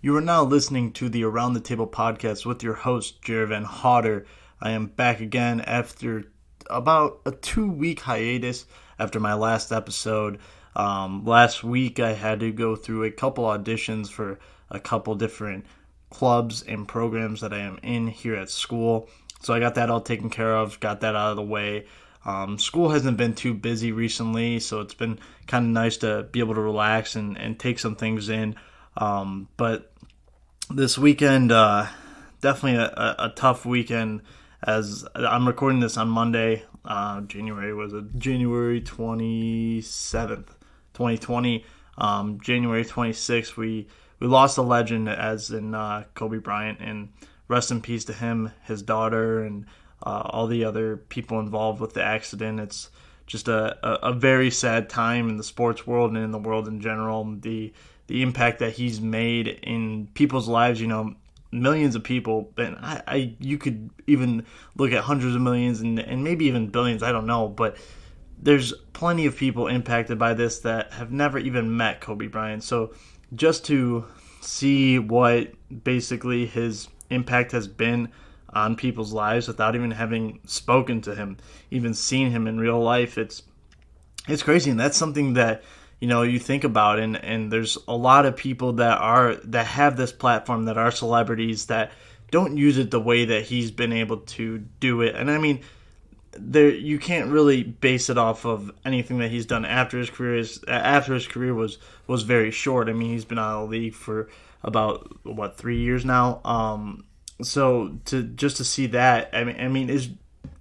You are now listening to the Around the Table podcast with your host, Jared Van Hodder. I am back again after about a 2-week hiatus after my last episode. Last week I had to go through a couple auditions for a couple different clubs and programs that I am in here at school. So I got that all taken care of, got that out of the way. School hasn't been too busy recently, so it's been kind of nice to be able to relax and take some things in. But this weekend, definitely a tough weekend, as I'm recording this on Monday. January 27th, 2020. January 26th, we lost a legend, as in Kobe Bryant, and rest in peace to him, his daughter, and all the other people involved with the accident. It's just a very sad time in the sports world and in the world in general. The impact that he's made in people's lives, millions of people, and you could even look at hundreds of millions and maybe even billions, I don't know, but there's plenty of people impacted by this that have never even met Kobe Bryant. So just to see what basically his impact has been on people's lives without even having spoken to him, even seen him in real life, it's crazy. And that's something that you think about, and there's a lot of people that have this platform, that are celebrities, that don't use it the way that he's been able to do it. And I mean, you can't really base it off of anything that he's done after his career. After his career was very short. I mean, he's been out of the league for about 3 years now. So to see that, I mean, is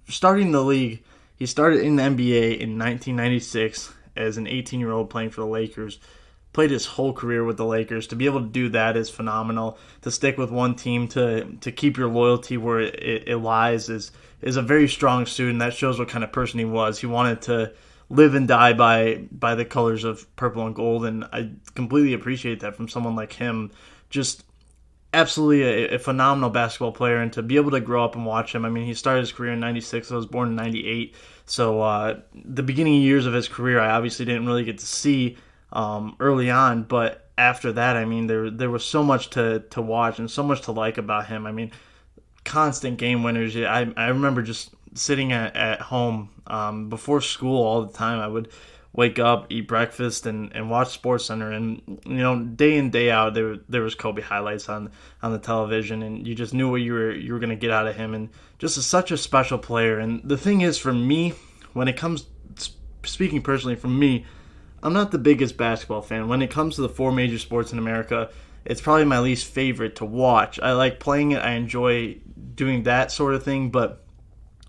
starting the league. He started in the NBA in 1996 as an 18-year-old playing for the Lakers. Played his whole career with the Lakers. To be able to do that is phenomenal. To stick with one team, to keep your loyalty where it lies, is a very strong student. That shows what kind of person he was. He wanted to live and die by the colors of purple and gold, and I completely appreciate that from someone like him. Just absolutely a phenomenal basketball player, and to be able to grow up and watch him. I mean, he started his career in 96. I was born in 98. So the beginning years of his career, I obviously didn't really get to see early on. But after that, I mean, there was so much to watch and so much to like about him. I mean, constant game winners. I remember just sitting at home before school all the time. I would wake up, eat breakfast, and watch SportsCenter, and day in, day out there was Kobe highlights on the television, and you just knew what you were going to get out of him, and just such a special player. And the thing is, for me, when it comes, speaking personally, for me, I'm not the biggest basketball fan. When it comes to the 4 major sports in America, it's probably my least favorite to watch. I like playing it, I enjoy doing that sort of thing, but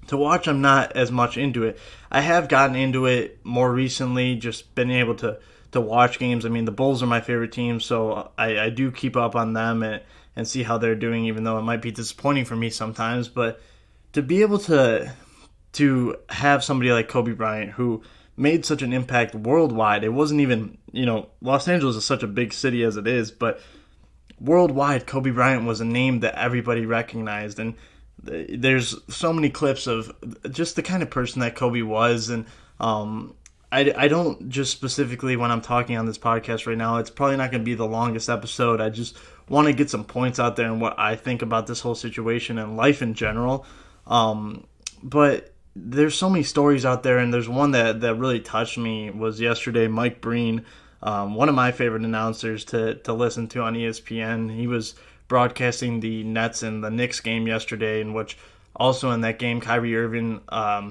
to watch, I'm not as much into it. I have gotten into it more recently, just been able to watch games. I mean, the Bulls are my favorite team, so I do keep up on them and see how they're doing, even though it might be disappointing for me sometimes. But to be able to have somebody like Kobe Bryant, who made such an impact worldwide, it wasn't even, Los Angeles is such a big city as it is, but worldwide, Kobe Bryant was a name that everybody recognized. And there's so many clips of just the kind of person that Kobe was. And I don't just specifically, when I'm talking on this podcast right now, it's probably not going to be the longest episode. I just want to get some points out there and what I think about this whole situation and life in general. But there's so many stories out there, and there's one that really touched me was yesterday. Mike Breen, one of my favorite announcers to listen to on ESPN, he was broadcasting the Nets and the Knicks game yesterday, in which also in that game, Kyrie Irving,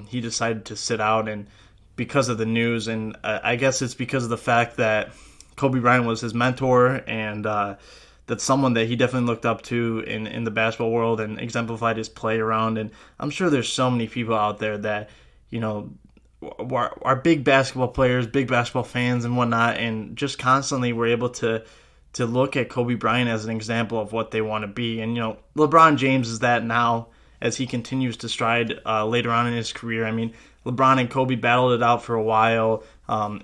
he decided to sit out, and because of the news, and I guess it's because of the fact that Kobe Bryant was his mentor, and that's someone that he definitely looked up to in the basketball world and exemplified his play around. And I'm sure there's so many people out there that, are big basketball players, big basketball fans and whatnot, and just constantly were able to look at Kobe Bryant as an example of what they want to be. And, LeBron James is that now as he continues to stride later on in his career. I mean, LeBron and Kobe battled it out for a while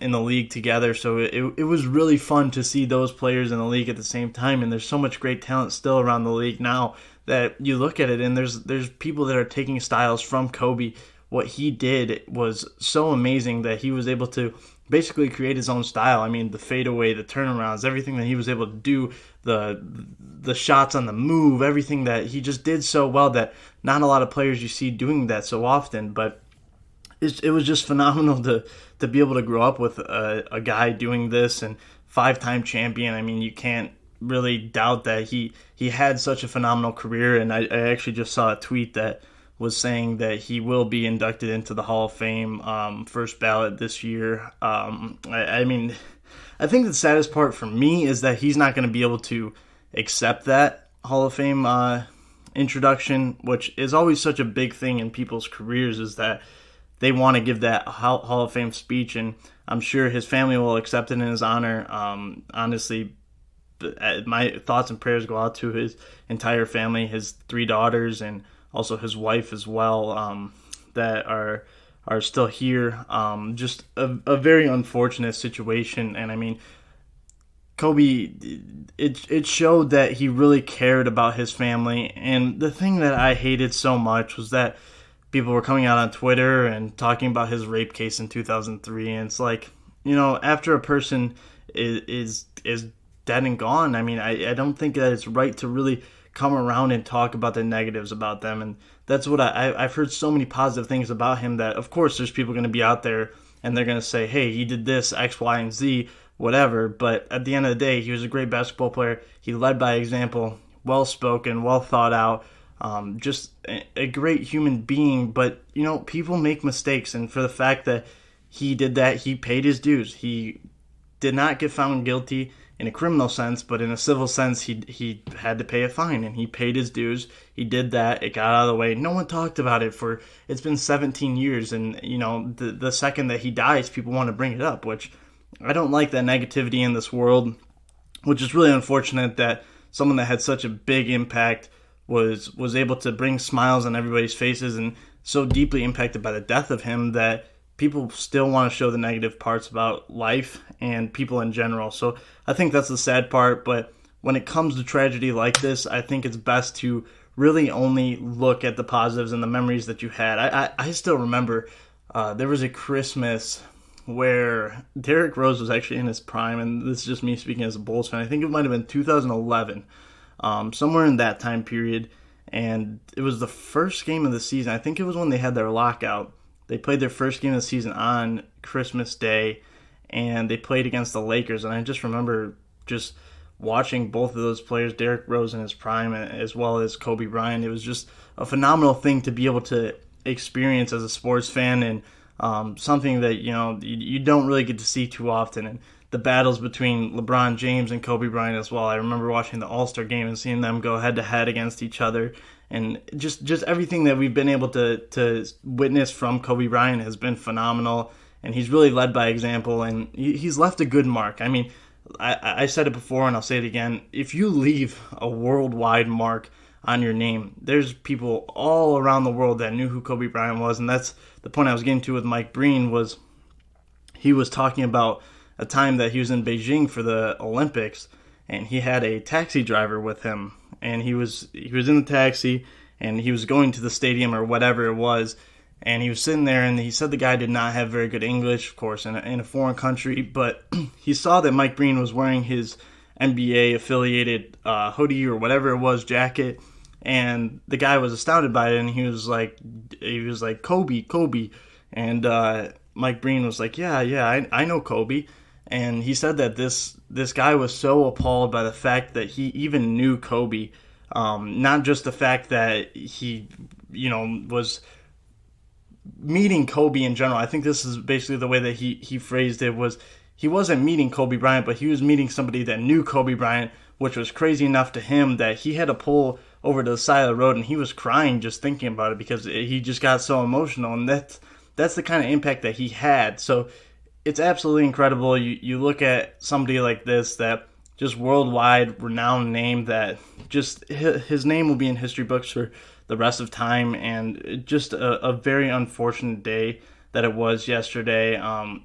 in the league together, so it was really fun to see those players in the league at the same time. And there's so much great talent still around the league now that you look at it, and there's people that are taking styles from Kobe. What he did was so amazing that he was able to basically create his own style. I mean, the fadeaway, the turnarounds, everything that he was able to do, the shots on the move, everything that he just did so well that not a lot of players you see doing that so often. But it was just phenomenal to be able to grow up with a guy doing this, and 5-time champion. I mean, you can't really doubt that he had such a phenomenal career. And I actually just saw a tweet that was saying that he will be inducted into the Hall of Fame, first ballot this year. I mean, I think the saddest part for me is that he's not going to be able to accept that Hall of Fame introduction, which is always such a big thing in people's careers, is that they want to give that Hall of Fame speech, and I'm sure his family will accept it in his honor. Honestly, my thoughts and prayers go out to his entire family, his 3 daughters, and also his wife as well, that are still here. Just a very unfortunate situation. And I mean, Kobe, it showed that he really cared about his family. And the thing that I hated so much was that people were coming out on Twitter and talking about his rape case in 2003. And it's like, after a person is dead and gone, I mean, I don't think that it's right to really come around and talk about the negatives about them. And that's what I've heard so many positive things about him that, of course, there's people going to be out there and they're going to say, hey, he did this, X, Y, and Z, whatever. But at the end of the day, he was a great basketball player. He led by example, well-spoken, well thought out, just a great human being. But, people make mistakes. And for the fact that he did that, he paid his dues. He did not get found guilty in a criminal sense, but in a civil sense, he had to pay a fine, and he paid his dues. He did that. It got out of the way. No one talked about it it's been 17 years, and the second that he dies, people want to bring it up, which I don't like that negativity in this world, which is really unfortunate that someone that had such a big impact was able to bring smiles on everybody's faces, and so deeply impacted by the death of him that people still want to show the negative parts about life and people in general. So I think that's the sad part. But when it comes to tragedy like this, I think it's best to really only look at the positives and the memories that you had. I still remember there was a Christmas where Derrick Rose was actually in his prime, and this is just me speaking as a Bulls fan. I think it might have been 2011, somewhere in that time period. And it was the first game of the season. I think it was when they had their lockout. They played their first game of the season on Christmas Day, and they played against the Lakers. And I just remember just watching both of those players, Derrick Rose in his prime as well as Kobe Bryant. It was just a phenomenal thing to be able to experience as a sports fan, and something that you don't really get to see too often. And the battles between LeBron James and Kobe Bryant as well. I remember watching the All-Star game and seeing them go head-to-head against each other. And just everything that we've been able to witness from Kobe Bryant has been phenomenal. And he's really led by example, and he's left a good mark. I mean, I said it before, and I'll say it again. If you leave a worldwide mark on your name, there's people all around the world that knew who Kobe Bryant was. And that's the point I was getting to with Mike Breen, was he was talking about a time that he was in Beijing for the Olympics, and he had a taxi driver with him. And he was in the taxi, and he was going to the stadium or whatever it was, and he was sitting there, and he said the guy did not have very good English, of course, in a foreign country, but he saw that Mike Breen was wearing his NBA-affiliated hoodie or whatever it was, jacket, and the guy was astounded by it, and he was like, Kobe, and Mike Breen was like, yeah, I know Kobe. And he said that this guy was so appalled by the fact that he even knew Kobe, not just the fact that he, was meeting Kobe in general. I think this is basically the way that he phrased it, was he wasn't meeting Kobe Bryant, but he was meeting somebody that knew Kobe Bryant, which was crazy enough to him that he had to pull over to the side of the road, and he was crying just thinking about it because he just got so emotional, and that's the kind of impact that he had. So it's absolutely incredible. You look at somebody like this, that just worldwide renowned name, that just his name will be in history books for the rest of time, and just a very unfortunate day that it was yesterday.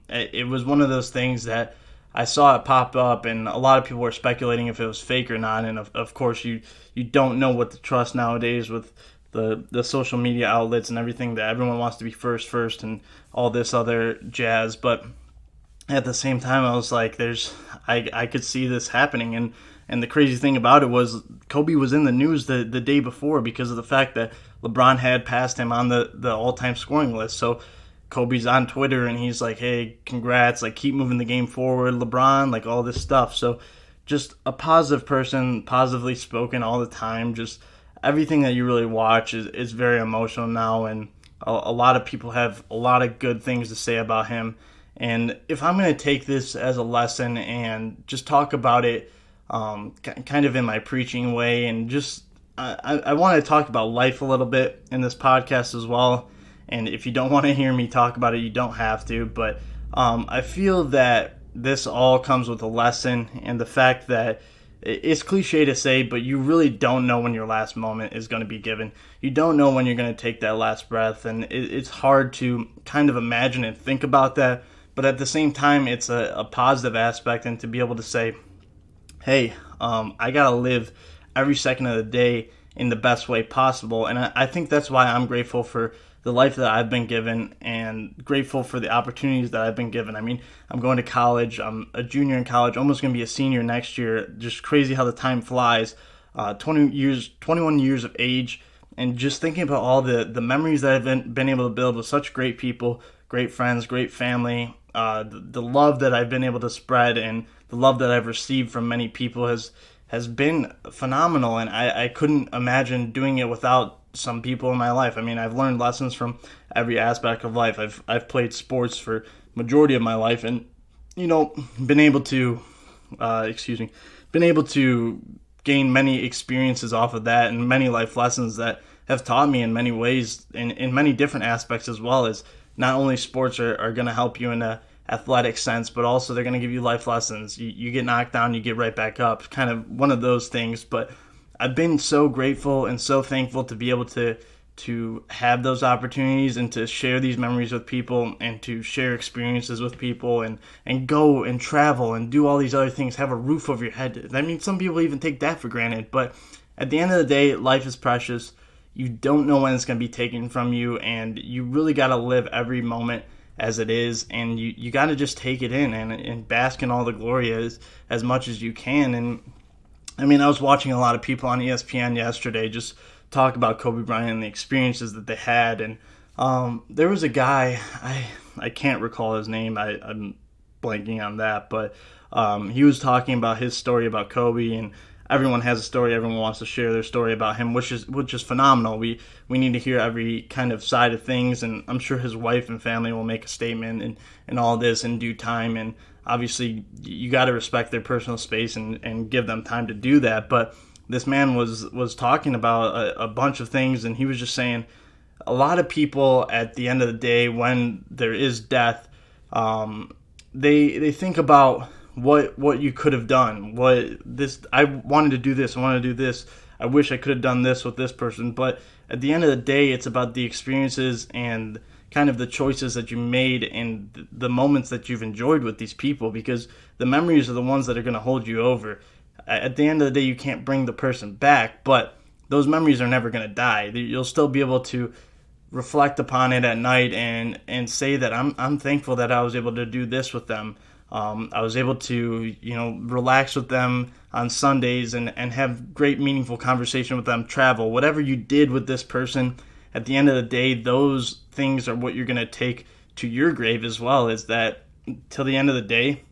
It was one of those things that I saw it pop up, and a lot of people were speculating if it was fake or not, and of course you don't know what to trust nowadays with the social media outlets and everything, that everyone wants to be first and all this other jazz. But at the same time, I was like, I could see this happening. And the crazy thing about it was Kobe was in the news the day before because of the fact that LeBron had passed him on the all-time scoring list. So Kobe's on Twitter and he's like, hey, congrats, like keep moving the game forward, LeBron, like all this stuff. So just a positive person, positively spoken all the time. Just everything that you really watch is very emotional now, and a lot of people have a lot of good things to say about him. And if I'm going to take this as a lesson and just talk about it kind of in my preaching way, and just I want to talk about life a little bit in this podcast as well. And if you don't want to hear me talk about it, you don't have to. But I feel that this all comes with a lesson, and the fact that it's cliche to say, but you really don't know when your last moment is going to be given. You don't know when you're going to take that last breath, and it's hard to kind of imagine and think about that. But at the same time, it's a positive aspect, and to be able to say, hey, I got to live every second of the day in the best way possible. And I think that's why I'm grateful for the life that I've been given and grateful for the opportunities that I've been given. I mean, I'm going to college. I'm a junior in college, almost going to be a senior next year. Just crazy how the time flies. 21 years of age, and just thinking about all the memories that I've been able to build with such great people, great friends, great family. The love that I've been able to spread and the love that I've received from many people has been phenomenal, and I couldn't imagine doing it without some people in my life. I mean, I've learned lessons from every aspect of life. I've played sports for majority of my life, and been able to gain many experiences off of that, and many life lessons that have taught me in many ways, in many different aspects, as well as not only sports are going to help you in a athletic sense, but also they're going to give you life lessons. You get knocked down, you get right back up, kind of one of those things. But I've been so grateful and so thankful to be able to have those opportunities and to share these memories with people and to share experiences with people and go and travel and do all these other things, have a roof over your head. I mean, some people even take that for granted, but at the end of the day, life is precious. You don't know when it's going to be taken from you, and you really got to live every moment as it is, and you got to just take it in and bask in all the glory as much as you can. And I mean, I was watching a lot of people on ESPN yesterday just talk about Kobe Bryant and the experiences that they had, and there was a guy, I can't recall his name, I'm blanking on that, but he was talking about his story about Kobe, and everyone has a story, everyone wants to share their story about him, which is phenomenal. We need to hear every kind of side of things, and I'm sure his wife and family will make a statement and all this in due time, and obviously you got to respect their personal space and give them time to do that. But this man was talking about a bunch of things, and he was just saying a lot of people at the end of the day, when there is death, they think about what you could have done. I wanted to do this, I want to do this, I wish I could have done this with this person. But at the end of the day, it's about the experiences and kind of the choices that you made and the moments that you've enjoyed with these people, because the memories are the ones that are going to hold you over. At the end of the day, you can't bring the person back, but those memories are never going to die. You'll still be able to reflect upon it at night and say that I'm thankful that I was able to do this with them. I was able to, relax with them on Sundays and have great, meaningful conversation with them, travel. Whatever you did with this person, at the end of the day, those things are what you're going to take to your grave as well, is that till the end of the day,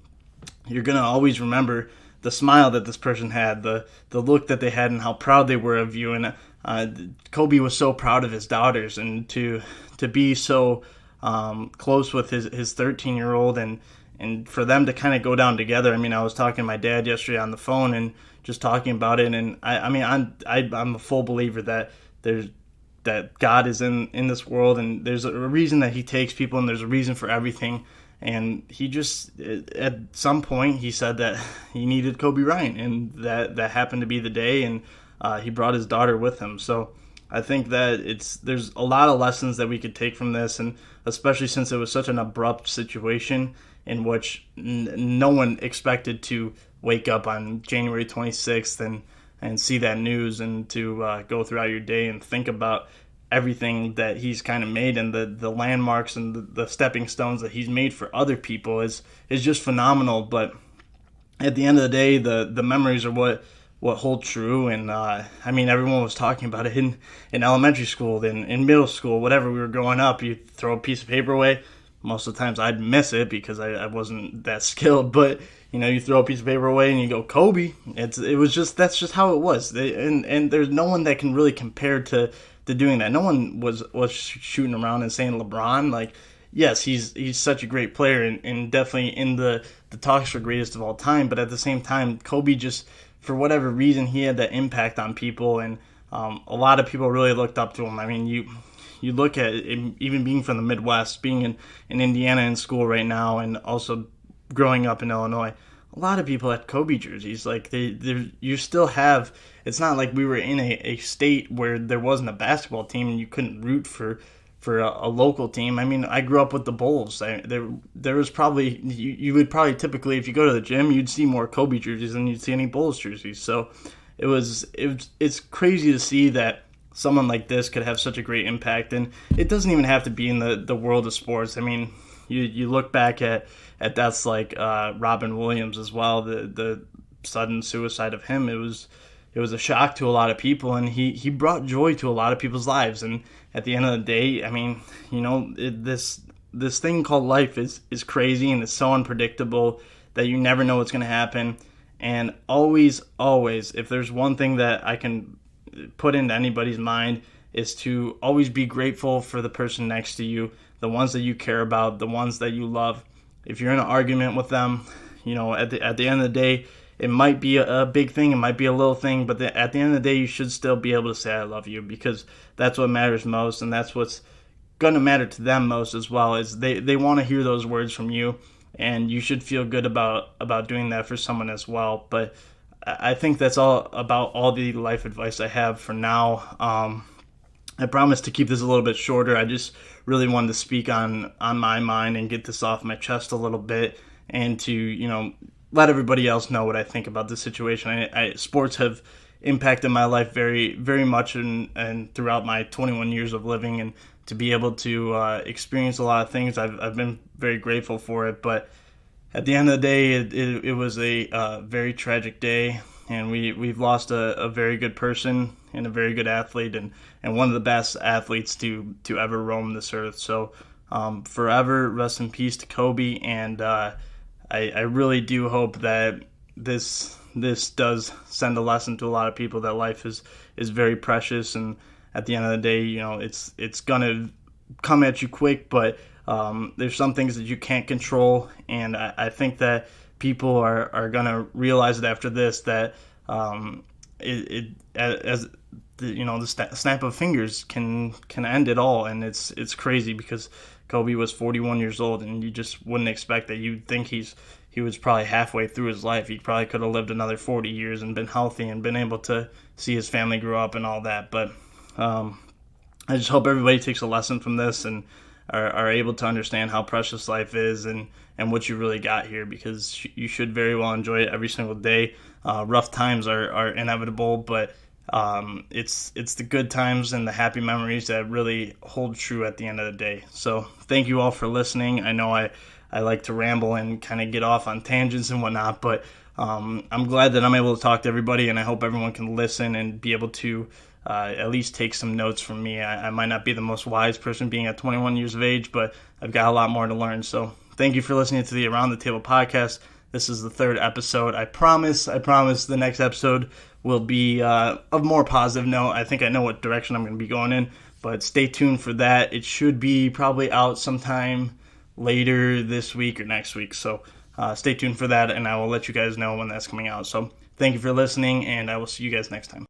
you're going to always remember the smile that this person had, the look that they had, and how proud they were of you. And Kobe was so proud of his daughters, and to be so close with his 13-year-old, and for them to kind of go down together. I mean, I was talking to my dad yesterday on the phone and just talking about it, and I'm a full believer that God is in this world, and there's a reason that he takes people, and there's a reason for everything. And he just, at some point, he said that he needed Kobe Bryant, and that happened to be the day, and he brought his daughter with him. So I think that there's a lot of lessons that we could take from this, and especially since it was such an abrupt situation in which no one expected to wake up on January 26th and see that news, and to go throughout your day and think about everything that he's kind of made, and the landmarks and the stepping stones that he's made for other people is just phenomenal. But at the end of the day, the memories are what hold true. And I mean, everyone was talking about it in elementary school, in middle school, whatever we were growing up. You throw a piece of paper away. Most of the times I'd miss it because I wasn't that skilled. But you throw a piece of paper away and you go Kobe. That's just how it was. And there's no one that can really compare to doing that. No one was shooting around and saying LeBron. Like, yes, he's such a great player and definitely in the talks for greatest of all time. But at the same time, Kobe just, for whatever reason, he had that impact on people, and a lot of people really looked up to him. I mean, you look at it, even being from the Midwest, being in Indiana in school right now, and also growing up in Illinois, a lot of people had Kobe jerseys. Like, you still have. It's not like we were in a state where there wasn't a basketball team and you couldn't root for a local team. I mean, I grew up with the Bulls. There was probably you would probably typically, if you go to the gym, you'd see more Kobe jerseys than you'd see any Bulls jerseys. So it's crazy to see that someone like this could have such a great impact, and it doesn't even have to be in the world of sports. I mean, you look back at that's like Robin Williams as well. The sudden suicide of him, it was a shock to a lot of people, and he brought joy to a lot of people's lives. And at the end of the day, I mean, this thing called life is crazy, and it's so unpredictable that you never know what's going to happen. And always, if there's one thing that I can put into anybody's mind, is to always be grateful for the person next to you, the ones that you care about, the ones that you love. If you're in an argument with them, at the end of the day, it might be a big thing, it might be a little thing, but at the end of the day, you should still be able to say I love you, because that's what matters most, and that's what's going to matter to them most as well. Is they want to hear those words from you, and you should feel good about doing that for someone as well. But I think that's all about all the life advice I have for now. I promise to keep this a little bit shorter. I just really wanted to speak on my mind and get this off my chest a little bit, and to let everybody else know what I think about this situation. Sports have impacted my life very, very much, and throughout my 21 years of living, and to be able to experience a lot of things, I've been very grateful for it. But at the end of the day, it was a very tragic day, and we've lost a very good person and a very good athlete, and one of the best athletes to ever roam this earth. So forever rest in peace to Kobe, and I really do hope that this does send a lesson to a lot of people that life is very precious, and at the end of the day, it's gonna come at you quick, but there's some things that you can't control, and I think that people are gonna realize it after this, that the snap of fingers can end it all, and it's crazy, because Kobe was 41 years old, and you just wouldn't expect that. You'd think he was probably halfway through his life. He probably could have lived another 40 years and been healthy and been able to see his family grow up and all that. But I just hope everybody takes a lesson from this and are able to understand how precious life is and what you really got here, because you should very well enjoy it every single day. Rough times are inevitable, but it's the good times and the happy memories that really hold true at the end of the day. So thank you all for listening. I know I like to ramble and kind of get off on tangents and whatnot, but I'm glad that I'm able to talk to everybody, and I hope everyone can listen and be able to at least take some notes from me. I might not be the most wise person being at 21 years of age, but I've got a lot more to learn. So thank you for listening to the Around the Table podcast. This is the 3rd episode. I promise the next episode will be of more positive note. I think I know what direction I'm going to be going in, but stay tuned for that. It should be probably out sometime later this week or next week. So stay tuned for that, and I will let you guys know when that's coming out. So thank you for listening, and I will see you guys next time.